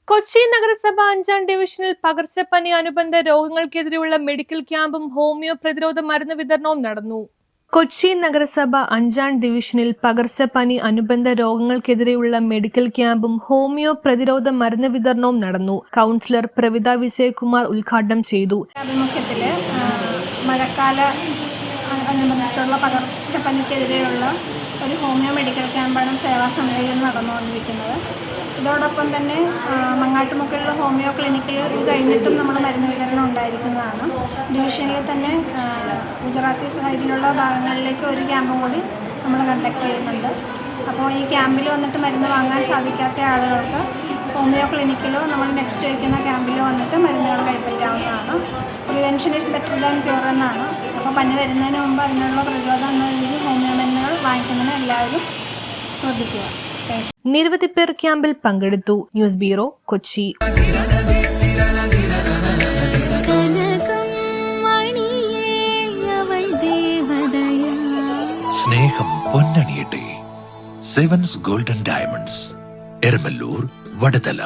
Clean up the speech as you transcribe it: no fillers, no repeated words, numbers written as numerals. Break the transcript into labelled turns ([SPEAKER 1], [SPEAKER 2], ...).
[SPEAKER 1] കൊച്ചി നഗരസഭ 5-ാം ഡിവിഷനിൽ പകർച്ചപ്പനി അനുബന്ധ രോഗങ്ങൾക്കെതിരെയുള്ള മെഡിക്കൽ ക്യാമ്പും ഹോമിയോ പ്രതിരോധ മരുന്ന് വിതരണവും നടന്നു. കൊച്ചി നഗരസഭ 5-ാം ഡിവിഷനിൽ പകർച്ചപ്പനി അനുബന്ധ രോഗങ്ങൾക്കെതിരെയുള്ള മെഡിക്കൽ ക്യാമ്പും ഹോമിയോ പ്രതിരോധ മരുന്ന് വിതരണവും നടന്നു. കൗൺസിലർ പ്രവിത വിജയകുമാർ ഉദ്ഘാടനം ചെയ്തു.
[SPEAKER 2] മഴക്കാല അനുബന്ധത്തിലുള്ള പകർച്ചപ്പനിക്കെതിരെയുള്ള ഒരു ഹോമിയോ മെഡിക്കൽ ക്യാമ്പാണ് സേവാസമിതിയിൽ നടന്നുകൊണ്ടിരിക്കുന്നത്. ഇതോടൊപ്പം തന്നെ മങ്ങാട്ടുമുക്കിലുള്ള ഹോമിയോ ക്ലിനിക്കിൽ ഇത് കഴിഞ്ഞിട്ടും നമ്മൾ മരുന്ന് വിതരണം ഉണ്ടായിരിക്കുന്നതാണ്. ഡിവിഷനിൽ തന്നെ ഗുജറാത്തി സൈഡിലുള്ള ഭാഗങ്ങളിലേക്ക് ഒരു ക്യാമ്പ് കൂടി നമ്മൾ കണ്ടക്ട് ചെയ്യുന്നുണ്ട്. അപ്പോൾ ഈ ക്യാമ്പിൽ വന്നിട്ട് മരുന്ന് വാങ്ങാൻ സാധിക്കാത്ത ആളുകൾക്ക് ഹോമിയോ ക്ലിനിക്കിലോ നമ്മൾ നെക്സ്റ്റ് വയ്ക്കുന്ന ക്യാമ്പിലോ വന്നിട്ട് മരുന്നുകൾ കൈപ്പറ്റാവുന്നതാണ്. Prevention is better than cure എന്നാണ്. അപ്പോൾ പനി വരുന്നതിന് മുമ്പ് അതിനുള്ള പ്രതിരോധം എന്ന രീതിയിൽ ഹോമിയോ മരുന്നുകൾ വാങ്ങിക്കുന്നതിന് എല്ലാവരും ശ്രദ്ധിക്കുക.
[SPEAKER 1] നിരവധി പേർ ക്യാമ്പിൽ പങ്കെടുത്തു. News bureau, Kochi.
[SPEAKER 3] സ്നേഹം പൊന്നണിയട്ടെ. Sevens Golden Diamonds, Eramalloor, Vadathala.